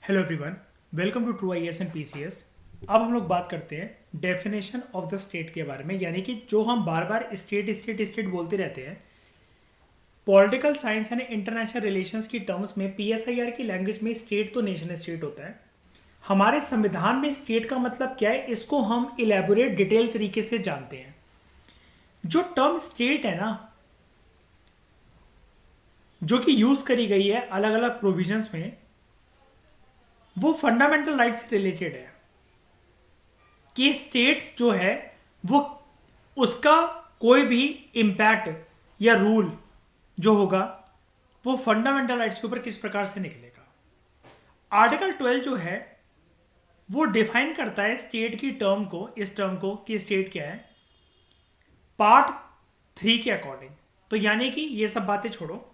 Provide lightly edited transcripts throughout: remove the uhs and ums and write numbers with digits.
Hello everyone, welcome to true IAS and PCS. अब हम लोग बात करते हैं डेफिनेशन ऑफ द स्टेट के बारे में, यानी कि जो हम बार बार स्टेट स्टेट स्टेट बोलते रहते हैं political science and international relations की टर्म्स में। पीएसआईआर की लैंग्वेज में स्टेट तो नेशन स्टेट होता है। हमारे संविधान में स्टेट का मतलब क्या है, इसको हम इलेबोरेट डिटेल तरीके से जानते हैं। जो टर्म स्टेट है ना, जो कि यूज करी गई है अलग अलग प्रोविजंस में, वो फंडामेंटल राइट से रिलेटेड है कि स्टेट जो है वो उसका कोई भी इम्पैक्ट या रूल जो होगा वो फंडामेंटल राइट्स के ऊपर किस प्रकार से निकलेगा। आर्टिकल 12 जो है वो डिफाइन करता है स्टेट की टर्म को, इस टर्म को कि स्टेट क्या है, पार्ट 3 के अकॉर्डिंग। तो यानी कि ये सब बातें छोड़ो,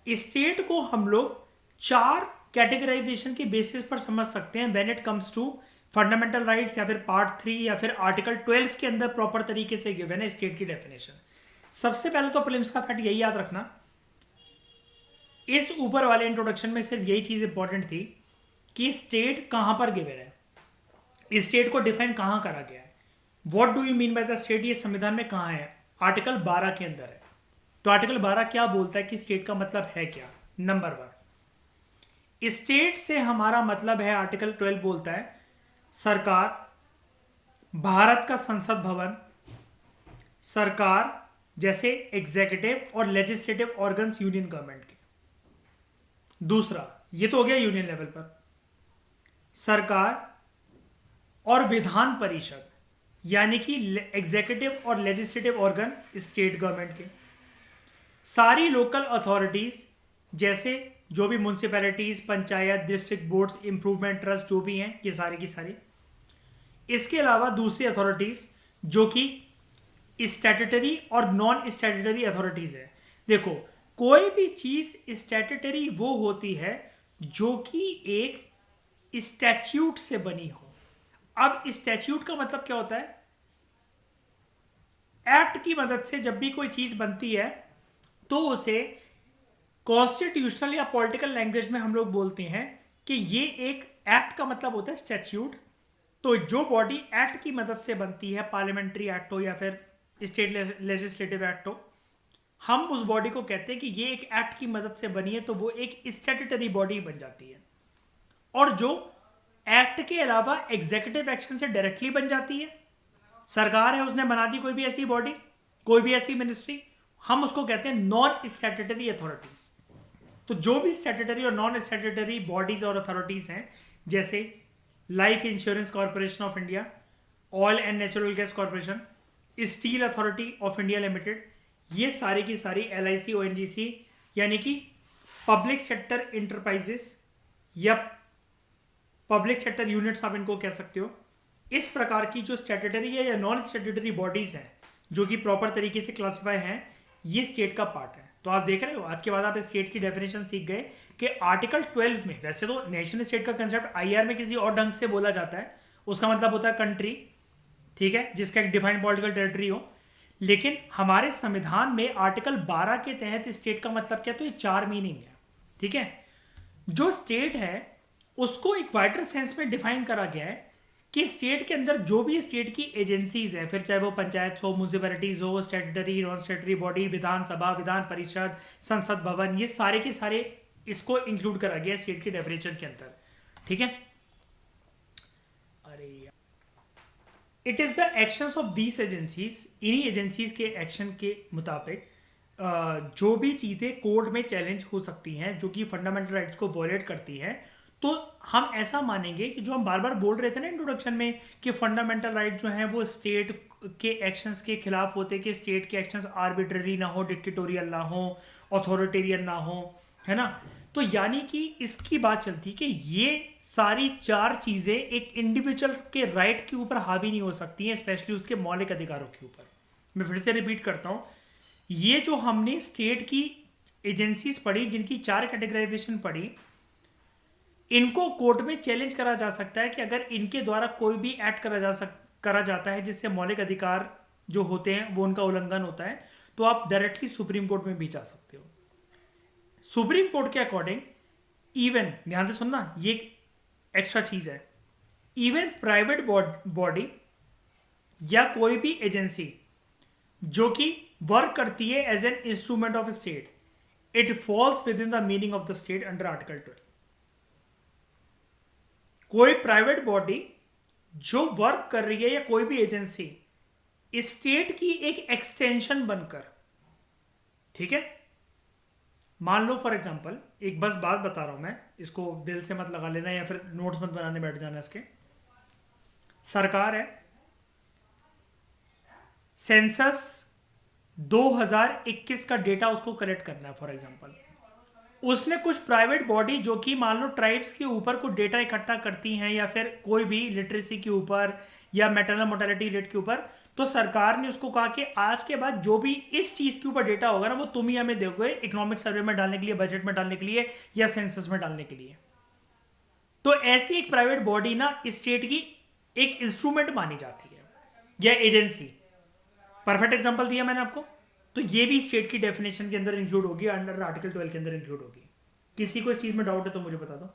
स्टेट को हम लोग 4 कैटेगराइजेशन के बेसिस पर समझ सकते हैं when it comes to fundamental rights, या फिर पार्ट 3, या फिर आर्टिकल 12 के अंदर प्रॉपर तरीके से गिवन है स्टेट की डेफिनेशन। सबसे पहले तो प्रीलिम्स का फैक्ट यही याद रखना, इस ऊपर वाले इंट्रोडक्शन में सिर्फ यही चीज इंपॉर्टेंट थी कि स्टेट कहां पर गिवन है, स्टेट को डिफाइन कहां करा गया है, what do you mean by the state, ये संविधान में कहां है, आर्टिकल 12 के अंदर है। तो आर्टिकल 12 क्या बोलता है कि स्टेट का मतलब है क्या। नंबर 1, स्टेट से हमारा मतलब है, आर्टिकल 12 बोलता है सरकार, भारत का संसद भवन, सरकार जैसे एग्जीक्यूटिव और लेजिस्लेटिव ऑर्गन्स यूनियन गवर्नमेंट के। दूसरा, ये तो हो गया यूनियन लेवल पर, सरकार और विधान परिषद, यानी कि एग्जीक्यूटिव और लेजिस्लेटिव ऑर्गन स्टेट गवर्नमेंट के। सारी लोकल अथॉरिटीज जैसे जो भी municipalities, panchayat, district boards, improvement trust जो भी हैं, ये सारी की सारी। इसके अलावा दूसरी अथॉरिटीज जो कि स्टैट्यूटरी और नॉन स्टैट्यूटरी अथॉरिटीज है। देखो, कोई भी चीज स्टैट्यूटरी वो होती है जो कि एक स्टैच्यूट से बनी हो। अब स्टैच्यूट का मतलब क्या होता है, एक्ट की मदद से जब भी कोई चीज बनती है तो उसे कॉन्स्टिट्यूशनल या पॉलिटिकल लैंग्वेज में हम लोग बोलते हैं कि ये एक एक्ट का मतलब होता है स्टैच्यूट। तो जो बॉडी एक्ट की मदद से बनती है, पार्लियामेंट्री एक्ट हो या फिर स्टेट लेजिस्लेटिव एक्ट हो, हम उस बॉडी को कहते हैं कि ये एक एक्ट की मदद से बनी है, तो वो एक स्टैट्यूटरी बॉडी बन जाती है। और जो एक्ट के अलावा एग्जीक्यूटिव एक्शन से डायरेक्टली बन जाती है, सरकार है उसने बना दी कोई भी ऐसी बॉडी, कोई भी ऐसी मिनिस्ट्री, हम उसको कहते हैं नॉन स्टैट्यूटरी अथॉरिटीज। तो जो भी स्टैट्यूटरी और नॉन स्टैट्यूटरी बॉडीज और अथॉरिटीज हैं, जैसे life insurance corporation of India, oil and natural gas corporation, steel authority of India limited, ये सारी की सारी LIC ONGC, यानी कि पब्लिक सेक्टर इंटरप्राइजेस या पब्लिक सेक्टर यूनिट्स आप इनको कह सकते हो। इस प्रकार की जो स्टैट्यूटरी है या नॉन स्टैट्यूटरी बॉडीज हैं जो कि प्रॉपर तरीके से क्लासिफाई हैं, ये स्टेट का पार्ट है। तो आप देख रहे हो, आज के बाद आप स्टेट की डेफिनेशन सीख गए कि आर्टिकल 12 में, वैसे तो नेशन स्टेट का कंसेप्ट IR में किसी और ढंग से बोला जाता है, उसका मतलब होता है कंट्री, ठीक है, जिसका एक डिफाइंड पॉलिटिकल टेरिटरी हो। लेकिन हमारे संविधान में आर्टिकल 12 के तहत स्टेट का मतलब क्या, तो ये 4 मीनिंग है, ठीक है। जो स्टेट है उसको एक वाइडर सेंस में डिफाइन करा गया है कि स्टेट के अंदर जो भी स्टेट की एजेंसीज हैं, फिर चाहे वो पंचायत हो, म्यूनसिपैलिटीज हो, स्टैट्यूटरी, नॉन स्टैट्यूटरी बॉडी, विधानसभा, विधान परिषद, संसद भवन, ये सारे के सारे इसको इंक्लूड करा गया स्टेट की डेफिनेशन के अंदर, ठीक है। अरे it is the actions of these agencies, इन्हीं एजेंसीज के एक्शन के मुताबिक जो भी चीजें कोर्ट में चैलेंज हो सकती हैं जो कि फंडामेंटल राइट्स को वॉयलेट करती हैं, तो हम ऐसा मानेंगे कि जो हम बार बार बोल रहे थे ना इंट्रोडक्शन में कि फंडामेंटल राइट जो हैं वो स्टेट के एक्शंस के खिलाफ होते, कि स्टेट के एक्शंस आर्बिट्ररी ना हो, डिक्टेटोरियल ना हो, अथॉरिटेरियन ना हो, है ना। तो यानी कि इसकी बात चलती कि ये सारी 4 चीजें एक इंडिविजुअल के राइट के ऊपर हावी नहीं हो सकती हैं, स्पेशली उसके मौलिक अधिकारों के ऊपर। मैं फिर से रिपीट करता हूं, ये जो हमने स्टेट की एजेंसीज पढ़ी, जिनकी 4 कैटेगराइजेशन पढ़ी, इनको कोर्ट में चैलेंज करा जा सकता है कि अगर इनके द्वारा कोई भी एक्ट करा जाता है जिससे मौलिक अधिकार जो होते हैं वो उनका उल्लंघन होता है, तो आप डायरेक्टली सुप्रीम कोर्ट में भी जा सकते हो। सुप्रीम कोर्ट के अकॉर्डिंग इवन, ध्यान से सुनना, ये एक्स्ट्रा चीज है, इवन प्राइवेट बॉडी या कोई भी एजेंसी जो कि वर्क करती है as an instrument of state, it falls within the meaning of the state under article 12। कोई प्राइवेट बॉडी जो वर्क कर रही है या कोई भी एजेंसी स्टेट की एक एक्सटेंशन बनकर, ठीक है। मान लो फॉर एग्जांपल, एक बस बात बता रहा हूं मैं, इसको दिल से मत लगा लेना या फिर नोट्स मत बनाने बैठ जाना इसके। सरकार है, सेंसस 2021 का डेटा उसको कलेक्ट करना है फॉर एग्जांपल। उसने कुछ प्राइवेट बॉडी जो कि मान लो ट्राइब्स के ऊपर कुछ डेटा इकट्ठा करती हैं या फिर कोई भी लिटरेसी के ऊपर या मैटरनल मोर्टेलिटी रेट के ऊपर, तो सरकार ने उसको कहा कि आज के बाद जो भी इस चीज के ऊपर डेटा होगा ना वो तुम ही हमें दोगे इकोनॉमिक सर्वे में डालने के लिए, बजट में डालने के लिए या सेंसस में डालने के लिए। तो ऐसी एक प्राइवेट बॉडी ना स्टेट की एक इंस्ट्रूमेंट मानी जाती है या एजेंसी। परफेक्ट एग्जांपल दिया मैंने आपको। तो ये भी स्टेट की डेफिनेशन के अंदर इंक्लूड होगी, अंडर आर्टिकल 12 के अंदर इंक्लूड होगी। किसी को इस चीज में डाउट है तो मुझे बता दो।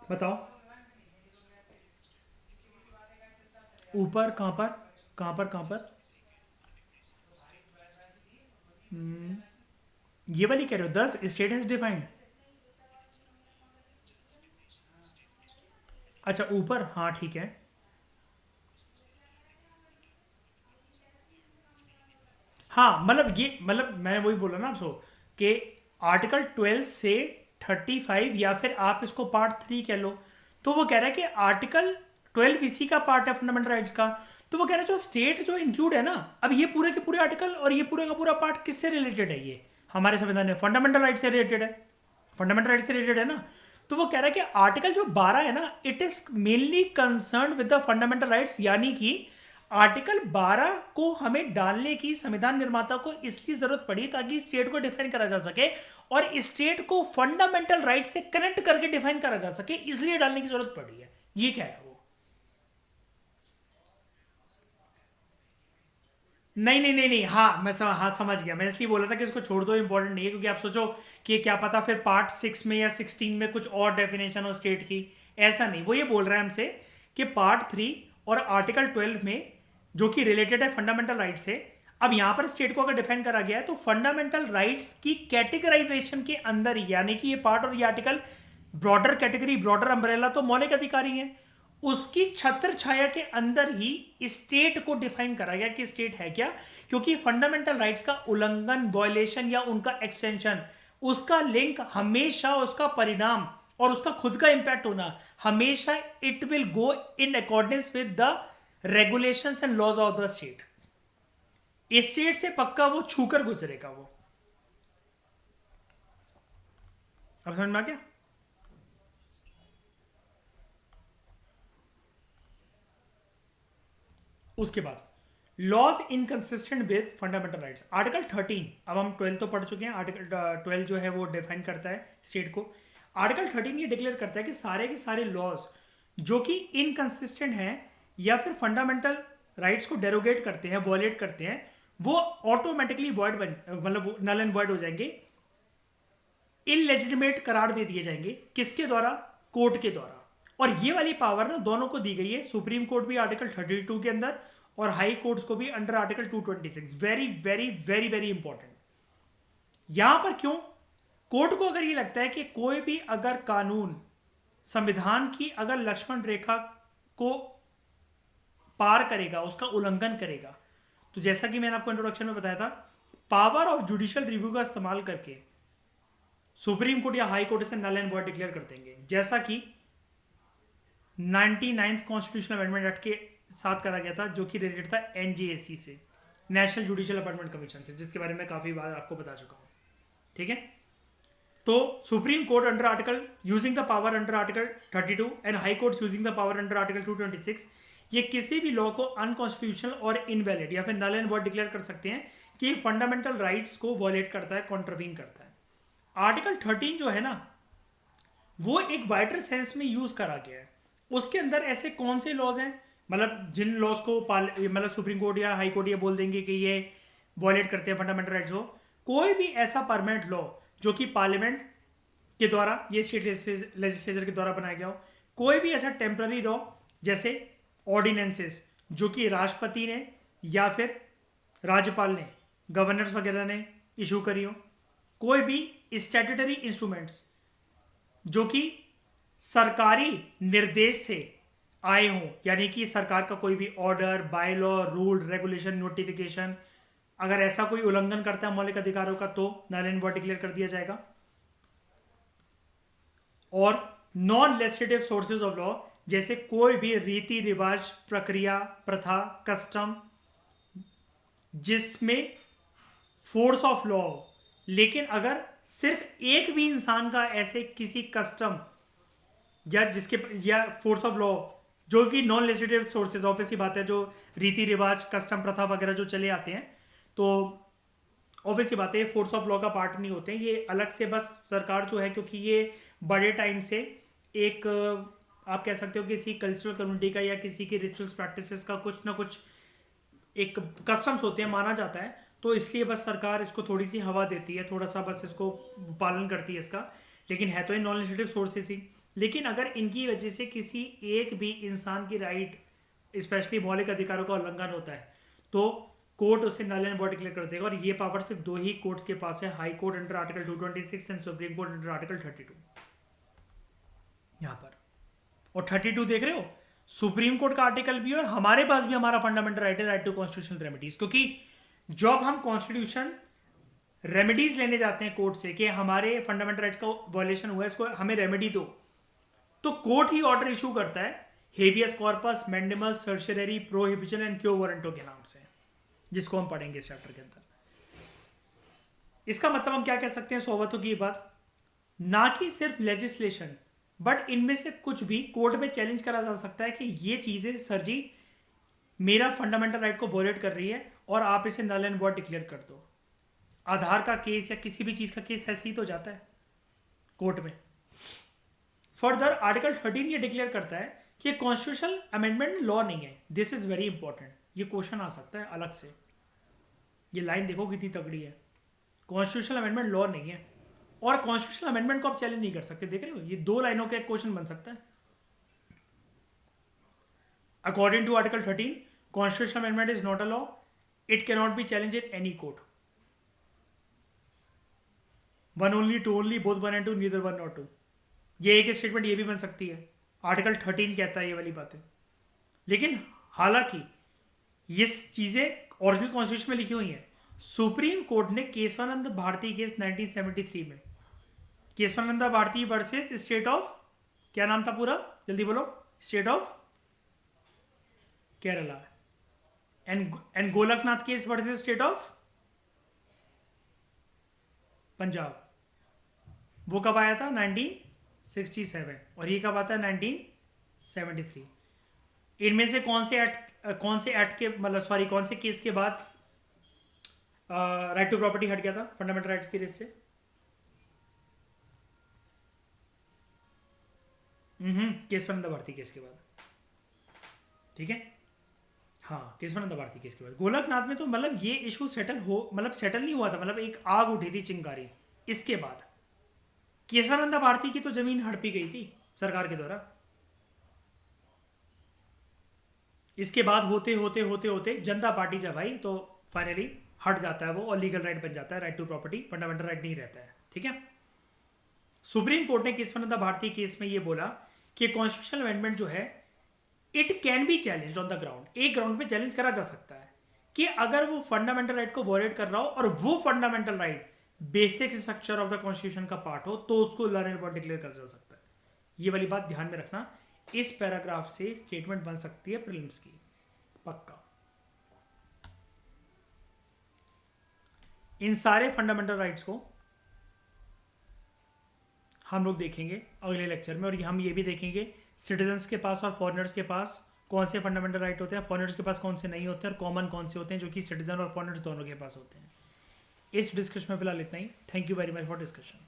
बताओ ऊपर कहां पर, कहां पर, कहां पर? ये वाली कह रहे हो 10 स्टेट हैज डिफाइंड। अच्छा ऊपर, हाँ ठीक है। हाँ मतलब ये, मतलब मैं वही बोला ना आपको कि आर्टिकल 12 से 35 या फिर आप इसको पार्ट 3 कह लो, तो वो कह रहा है कि आर्टिकल 12 इसी का पार्ट है फंडामेंटल राइट्स का। तो वो कह रहा है जो स्टेट जो इंक्लूड है ना, अब ये पूरे के पूरे आर्टिकल और ये पूरे का पूरा पार्ट किससे रिलेटेड है? ये हमारे संविधान में फंडामेंटल राइट से रिलेटेड है, फंडामेंटल राइट से रिलेटेड है ना। तो वो कह रहा है कि आर्टिकल जो 12 है ना, it is mainly concern with the fundamental rights, यानी कि आर्टिकल 12 को हमें डालने की संविधान निर्माता को इसलिए जरूरत पड़ी ताकि स्टेट को डिफाइन करा जा सके और स्टेट को फंडामेंटल राइट से कनेक्ट करके डिफाइन करा जा सके, इसलिए डालने की जरूरत पड़ी है। ये क्या है वो? नहीं नहीं नहीं नहीं, हाँ मैं हाँ समझ गया। मैं इसलिए बोला था कि इसको छोड़ दो, इंपॉर्टेंट नहीं है, क्योंकि आप सोचो कि क्या पता फिर पार्ट 6 में या 16 में कुछ और डेफिनेशन हो स्टेट की। ऐसा नहीं, वो ये बोल रहा है हमसे कि पार्ट 3 और आर्टिकल 12 में जो कि रिलेटेड है फंडामेंटल राइट से, अब यहां पर स्टेट को अगर डिफाइन करा गया है तो फंडामेंटल राइट्स की कैटेगराइजेशन के अंदर, यानी कि ये पार्ट और ये article broader category, broader umbrella तो मौलिक अधिकारी हैं, उसकी छत्र छाया के अंदर ही स्टेट को डिफाइन करा गया कि स्टेट है क्या। क्योंकि फंडामेंटल राइट्स का उल्लंघन, वॉयलेशन या उनका एक्सटेंशन, उसका लिंक हमेशा, उसका परिणाम और उसका खुद का इंपैक्ट होना हमेशा it will go in accordance with the regulations and laws of the state. State से पक्का वो छूकर गुजरेगा वो। अब समझ में आ गया? उसके बाद laws inconsistent with fundamental rights, article 13। अब हम 12 तो पढ़ चुके हैं, आर्टिकल 12 जो है वो डिफाइन करता है स्टेट को। आर्टिकल 13 ये डिक्लेयर करता है कि सारे के सारे लॉज जो कि इनकंसिस्टेंट हैं या फिर फंडामेंटल राइट्स को डेरोगेट करते हैं, वॉयलेट करते हैं, वो ऑटोमेटिकली वॉइड बन, मतलब नल एंड वॉइड हो जाएंगे, इलेजिटिमेट करार दे दिए जाएंगे। किसके द्वारा? कोर्ट के द्वारा। और ये वाली पावर ना दोनों को दी गई है, सुप्रीम कोर्ट भी आर्टिकल 32 के अंदर और हाई कोर्ट्स को भी under article 226। Very very very very important. यहां पर क्यों? कोर्ट को अगर ये लगता है कि कोई भी अगर कानून संविधान की अगर लक्ष्मण रेखा को पार करेगा, उसका उल्लंघन करेगा, तो जैसा कि मैंने आपको इंट्रोडक्शन में बताया था, पावर ऑफ जुडिशियल रिव्यू का इस्तेमाल करके सुप्रीम कोर्ट या हाई कोर्ट से नल एंड वॉइड डिक्लेयर कर देंगे, जैसा कि 99th कॉन्स्टिट्यूशनल अमेंडमेंट एक्ट के साथ करा गया था, जो कि रिलेटेड था एनजीएसी से, नेशनल जुडिशियल अपॉइंटमेंट कमीशन से, जिसके बारे में काफी बार आपको बता चुका हूं। ठीक है, तो supreme court under article using the power under article 32 and high court using the power under article 226, ये किसी भी लॉ को अनकॉन्स्टिट्यूशनल और इनवैलिड या फिर नल एंड वॉइड डिक्लेयर कर सकते हैं कि फंडामेंटल राइट्स को वॉयलेट करता है, कॉन्ट्रवीन करता है। आर्टिकल 13 जो है ना, वो एक वाइडर सेंस में यूज करा गया है। उसके अंदर ऐसे कौन से लॉज हैं, मतलब जिन लॉज को मतलब सुप्रीम कोर्ट या हाई कोर्ट ये बोल देंगे कि ये वॉयलेट करते हैं फंडामेंटल राइट्स को, कोई भी ऐसा परमानेंट लॉ जो कि पार्लियामेंट के द्वारा, ये स्टेट लेजिस्लेचर के द्वारा बनाया गया हो। कोई भी ऐसा टेम्पररी लॉ जैसे ऑर्डिनेंसेस जो कि राष्ट्रपति ने या फिर राज्यपाल ने, गवर्नर्स वगैरह ने इशू करी हो। कोई भी स्टैट्यूटरी इंस्ट्रूमेंट्स जो कि सरकारी निर्देश से आए हों, यानी कि सरकार का कोई भी order, by law, rule, regulation, notification, अगर ऐसा कोई उल्लंघन करता है मौलिक अधिकारों का तो नल एंड वॉइड डिक्लेयर कर दिया जाएगा। और non legislative sources of law जैसे कोई भी रीति रिवाज, प्रक्रिया, प्रथा, कस्टम जिसमें फोर्स ऑफ लॉ हो, लेकिन अगर सिर्फ एक भी इंसान का ऐसे किसी कस्टम या जिसके या फोर्स ऑफ लॉ जो कि नॉन लेजिस्लेटिव सोर्सेज, ऑब्वियस ही बात है, जो रीति रिवाज, कस्टम, प्रथा वगैरह जो चले आते हैं, तो ऑब्वियस ही बात है फोर्स ऑफ लॉ का पार्ट नहीं होते हैं। ये अलग से बस सरकार जो है, क्योंकि ये बड़े टाइम से एक आप कह सकते हो किसी कल्चरल कम्युनिटी का या किसी की रिचुअल्स प्रैक्टिसेस का कुछ ना कुछ एक कस्टम्स होते हैं, माना जाता है, तो इसलिए बस सरकार इसको थोड़ी सी हवा देती है, थोड़ा सा बस इसको पालन करती है इसका। लेकिन है तो ये नॉन लेजिस्लेटिव सोर्सेस ही। लेकिन अगर इनकी वजह से किसी एक भी इंसान की राइट, स्पेशली मौलिक अधिकारों का उल्लंघन होता है, तो कोर्ट उसे नल एंड वॉइड डिक्लेयर कर देगा। और ये पावर सिर्फ दो ही कोर्ट्स के पास है, high court under article 226 and supreme court under article 32 यहां पर। और 32 देख रहे हो, सुप्रीम कोर्ट का आर्टिकल भी है और हमारे पास भी हमारा फंडामेंटल राइट है, राइट टू कॉन्स्टिट्यूशनल रेमेडीज। क्योंकि जब हम कॉन्स्टिट्यूशन रेमेडीज लेने जाते हैं कोर्ट से कि हमारे फंडामेंटल राइट्स का वायलेशन हुआ है, इसको हमें रेमेडी दो, तो कोर्ट ही ऑर्डर इशू करता है habeas corpus, mandamus, certiorari, prohibition and quo warranto के नाम से, जिसको हम पढ़ेंगे इस चैप्टर के अंदर। इसका मतलब हम क्या कह सकते हैं सोवतों की बात, ना कि सिर्फ लेजिस्लेशन, बट इनमें से कुछ भी कोर्ट में चैलेंज करा जा सकता है कि ये चीजें सर जी मेरा फंडामेंटल राइट को वॉयलेट कर रही है और आप इसे नल एंड वॉइड डिक्लेयर कर दो। आधार का केस या किसी भी चीज का केस ऐसे ही तो जाता है कोर्ट में। फर्दर आर्टिकल 13 ये डिक्लेयर करता है कि कॉन्स्टिट्यूशनल अमेंडमेंट लॉ नहीं है। दिस इज वेरी इंपॉर्टेंट, ये क्वेश्चन आ सकता है अलग से। ये लाइन देखो कितनी तगड़ी है, कॉन्स्टिट्यूशनल अमेंडमेंट लॉ नहीं है और कॉन्स्टिट्यूशनल अमेंडमेंट को आप चैलेंज नहीं कर सकते। देख रहे हो, ये दो लाइनों का एक क्वेश्चन बन सकता है। According to article 13, constitutional amendment is not a law, it can not be challenge in any court. One only, two only, both one and two, neither one not two. ये एक स्टेटमेंट ये भी बन सकती है, आर्टिकल 13 कहता है ये वाली बातें। लेकिन हालांकि ये चीजें ओरिजिनल कॉन्स्टिट्यूशन में लिखी हुई हैं। सुप्रीम कोर्ट ने केशवानंद भारती केस 1973 में, Kesavananda Bharati versus state of, क्या नाम था पूरा, जल्दी बोलो, state of Kerala, and Golaknath case versus state of Punjab. वो कब आया था, 1967, और ये कब आता है, 1973। इनमें से कौन से एक्ट के, मतलब सॉरी, कौन से केस के बाद राइट टू प्रॉपर्टी हट गया था फंडामेंटल राइट्स की लिस्ट से? केशवानंद भारती केस के बाद, ठीक है। हाँ, केशवानंद भारती केस के बाद। गोलकनाथ में तो मतलब ये इशू सेटल हो, मतलब सेटल नहीं हुआ था, मतलब एक आग उठी थी, चिंगारी। इसके बाद केशवानंद भारती की तो जमीन हड़पी गई थी सरकार के द्वारा। इसके बाद होते होते होते होते जनता पार्टी जब आई तो फाइनली हट जाता है वो और लीगल राइट बन जाता है, right to property, fundamental right नहीं रहता है, ठीक है। सुप्रीम कोर्ट ने केशवानंद भारती केस में ये बोला कि कॉन्स्टिट्यूशनल अमेंडमेंट जो है it can be challenge on the ground, एक ग्राउंड पे चैलेंज करा जा सकता है कि अगर वो फंडामेंटल राइट को वॉयलेट कर रहा हो और वो fundamental right basic structure of the constitution का पार्ट हो, तो उसको नल एंड वॉइड डिक्लेयर करा जा सकता है। ये वाली बात ध्यान में रखना, इस पैराग्राफ से स्टेटमेंट बन सकती है प्रीलिम्स की, पक्का। इन सारे फंडामेंटल राइट्स को हम लोग देखेंगे अगले लेक्चर में, और हम ये भी देखेंगे सिटीजन्स के पास और फॉरेनर्स के पास कौन से फंडामेंटल राइट होते हैं, फॉरेनर्स के पास कौन से नहीं होते हैं, और कॉमन कौन से होते हैं जो कि सिटीजन और फॉरेनर्स दोनों के पास होते हैं। इस डिस्कशन में फिलहाल इतना ही। Thank you very much for discussion.